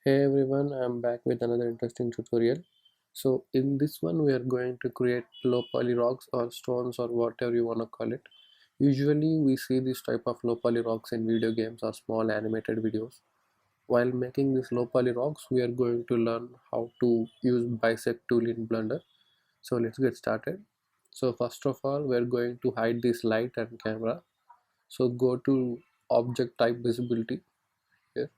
Hey everyone, I'm back with another interesting tutorial. So in this one we are going to create low poly rocks or stones or whatever you want to call it. Usually we see this type of low poly rocks in video games or small animated videos. While making these low poly rocks we are going to learn how to use bisect tool in Blender. So let's get started. So first of all we are going to hide this light and camera. So go to object type visibility here,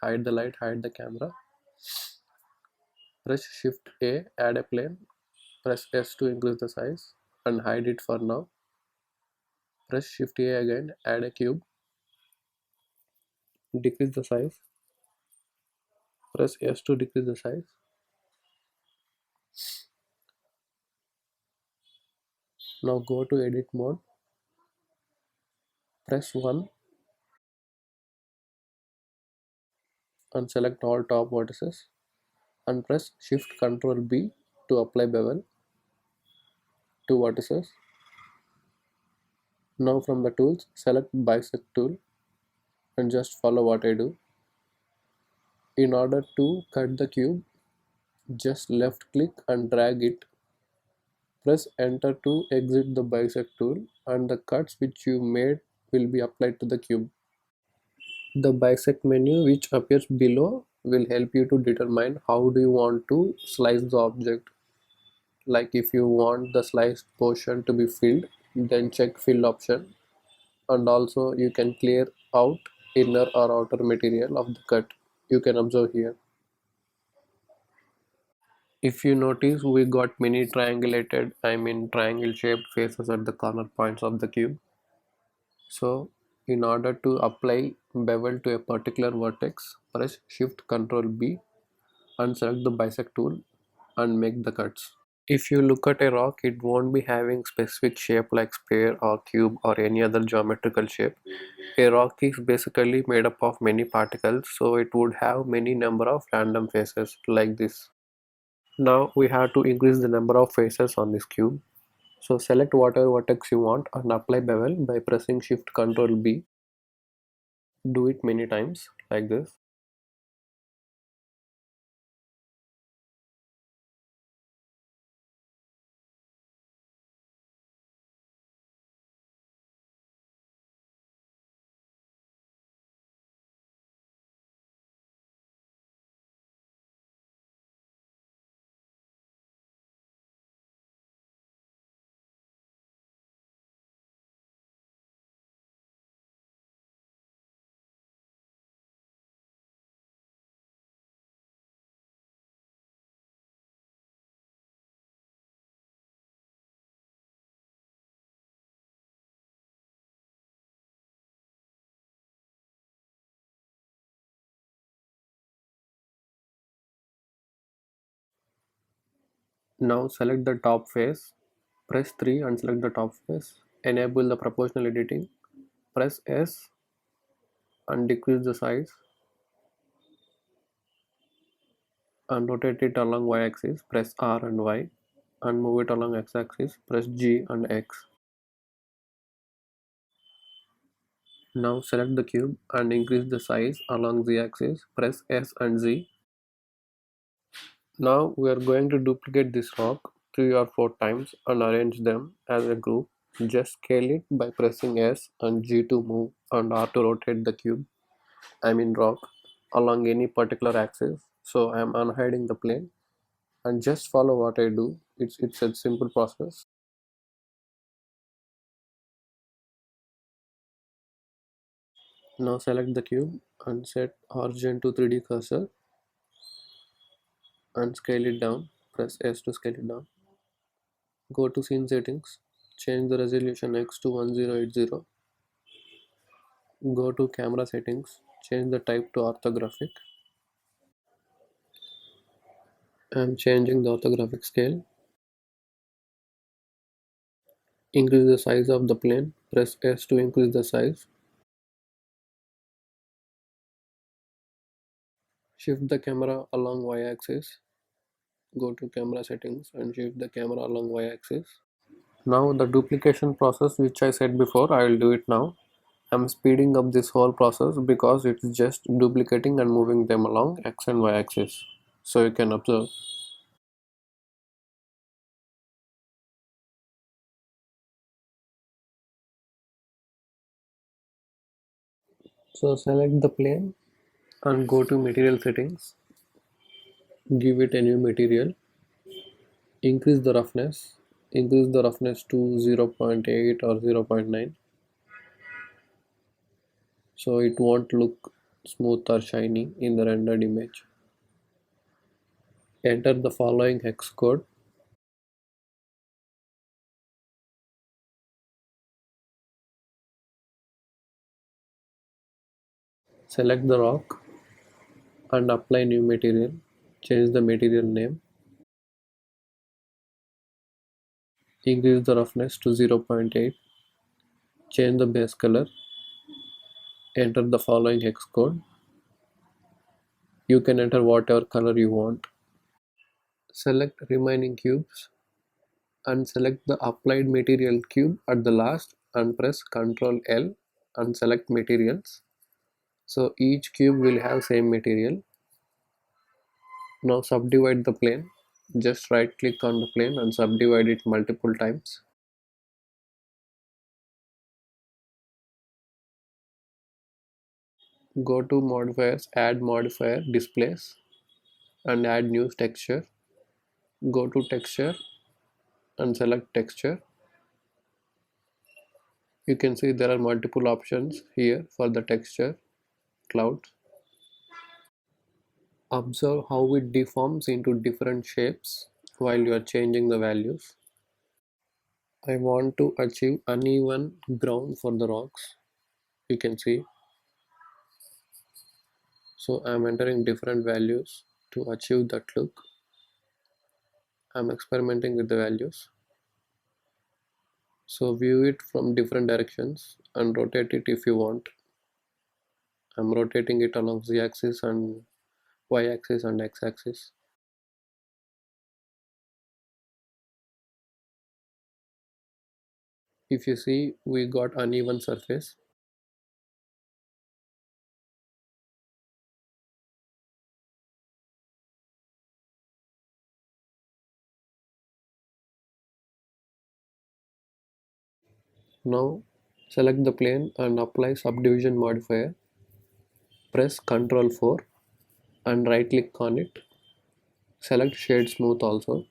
hide the light, hide the camera. Press Shift A, add a plane, press S to increase the size and hide it for now. Press Shift A again, add a cube, decrease the size, press S to decrease the size. Now go to edit mode, press 1 and select all top vertices and press Shift Ctrl B to apply bevel to vertices. Now from the tools, select bisect tool and just follow what I do. In order to cut the cube, just left click and drag it. Press enter to exit the bisect tool and the cuts which you made will be applied to the cube. The bisect menu which appears below will help you to determine how do you want to slice the object. Like if you want the sliced portion to be filled, then check fill option, and also you can clear out inner or outer material of the cut. You can observe here. If you notice, we got many triangle shaped faces at the corner points of the cube. So in order to apply bevel to a particular vertex, press Shift Ctrl B and select the bisect tool and make the cuts. If you look at a rock, it won't be having specific shape like sphere or cube or any other geometrical shape. A rock is basically made up of many particles, so it would have many number of random faces like this. Now we have to increase the number of faces on this cube. So select whatever vertex you want and apply bevel by pressing Shift Ctrl B. Do it many times like this. Now select the top face, press 3 and select the top face. Enable the proportional editing, press S and decrease the size and rotate it along Y axis, press R and Y and move it along X axis, press G and X. Now select the cube and increase the size along Z axis, press S and Z. Now we are going to duplicate this rock 3 or 4 times and arrange them as a group. Just scale it by pressing S and G to move and R to rotate the cube, rock, along any particular axis. So I am unhiding the plane and just follow what I do. It's a simple process. Now select the cube and set origin to 3D cursor and scale it down. Press S to scale it down. Go to scene settings, change the resolution X to 1080. Go to camera settings, change the type to orthographic. I'm changing the orthographic scale. Increase the size of the plane. Press S to increase the size. Shift the camera along Y axis. Go to camera settings and shift the camera along Y axis. Now the duplication process which I said before, I will do it now. I'm speeding up this whole process because it's just duplicating and moving them along x and y axis. So you can observe. So select the plane and go to material settings. Give it a new material. Increase the roughness. Increase the roughness to 0.8 or 0.9, so it won't look smooth or shiny in the rendered image. Enter the following hex code. Select the rock and apply new material. Change the material name. Increase the roughness to 0.8. Change the base color. Enter the following hex code. You can enter whatever color you want. Select remaining cubes and select the applied material cube at the last and press Ctrl L and select materials. So each cube will have same material. Now subdivide the plane. Just right click on the plane and subdivide it multiple times. Go to modifiers, add modifier displace and add new texture. Go to texture and select texture. You can see there are multiple options here for the texture clouds. Observe how it deforms into different shapes while you are changing the values. I want to achieve uneven ground for the rocks. You can see. So I'm entering different values to achieve that look. I'm experimenting with the values. So view it from different directions and rotate it if you want. I'm rotating it along z axis and y axis and x axis. If you see, we got uneven surface. Now select the plane and apply subdivision modifier. Press Ctrl 4 and right click on it. Select shade smooth also,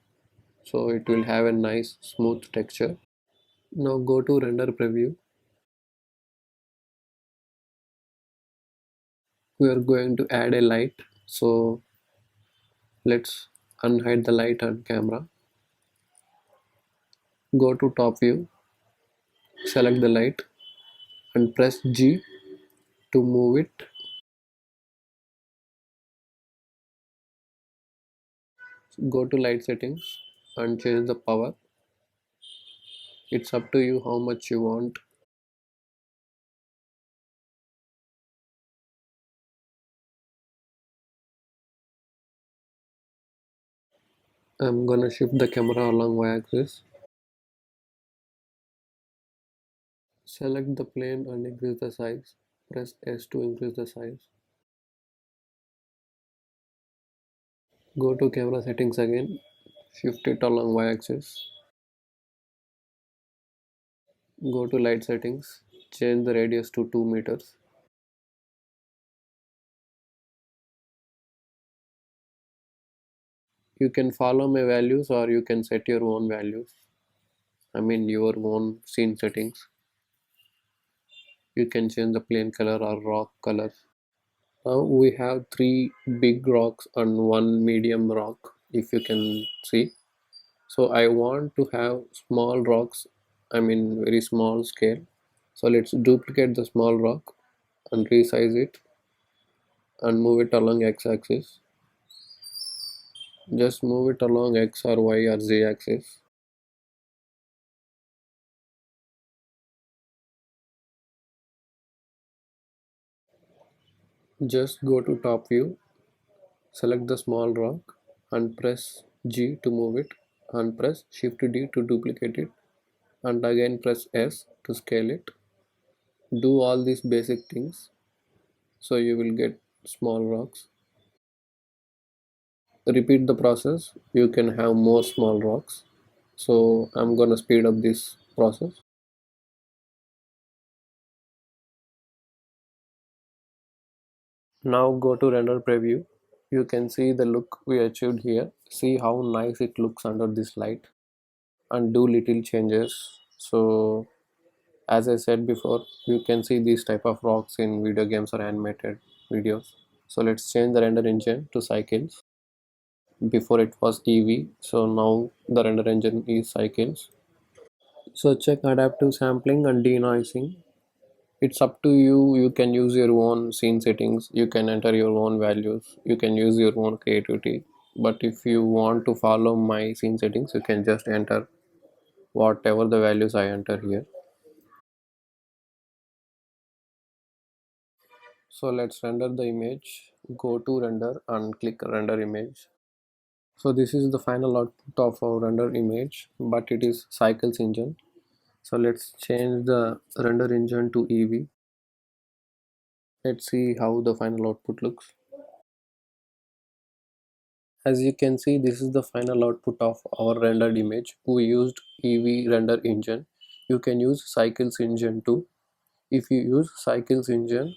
so it will have a nice smooth texture. Now go to render preview. We are going to add a light, so let's unhide the light and camera. Go to top view, select the light and press G to move it. Go to light settings and change the power. It's up to you how much you want. I'm gonna shift the camera along y axis. Select the plane and increase the size. Press S to increase the size. Go to camera settings again. Shift it along y axis. Go to light settings. Change the radius to 2 meters. You can follow my values or you can set your own values. I mean your own scene settings. You can change the plane color or rock color. Now we have three big rocks and one medium rock, if you can see. So I want to have small rocks, I mean very small scale. So let's duplicate the small rock and resize it and move it along x axis. Just move it along x or y or z axis. Just go to top view, select the small rock and press G to move it and press Shift D to duplicate it and again press S to scale it. Do all these basic things so you will get small rocks. Repeat the process, you can have more small rocks. So I'm gonna speed up this process. Now go to render preview. You can see the look we achieved here. See how nice it looks under this light, and do little changes. So as I said before, you can see these type of rocks in video games or animated videos. So let's change the render engine to cycles. Before it was EV, so now the render engine is cycles. So check adaptive sampling and denoising. It's up to you. You can use your own scene settings, you can enter your own values, you can use your own creativity. But if you want to follow my scene settings, you can just enter whatever the values I enter here. So let's render the image. Go to render and click render image. So this is the final output of our render image, but it is cycles engine. So let's change the render engine to EV. Let's see how the final output looks. As you can see, this is the final output of our rendered image. We used EV render engine. You can use cycles engine too. If you use cycles engine,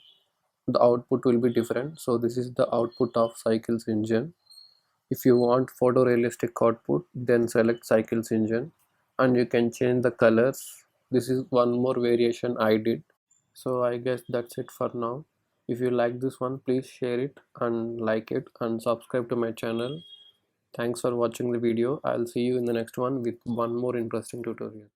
the output will be different. So this is the output of cycles engine. If you want photorealistic output, then select cycles engine and you can change the colors. This is one more variation I did. So I guess that's it for now. If you like this one, please share it and like it and subscribe to my channel. Thanks for watching the video. I'll see you in the next one with one more interesting tutorial.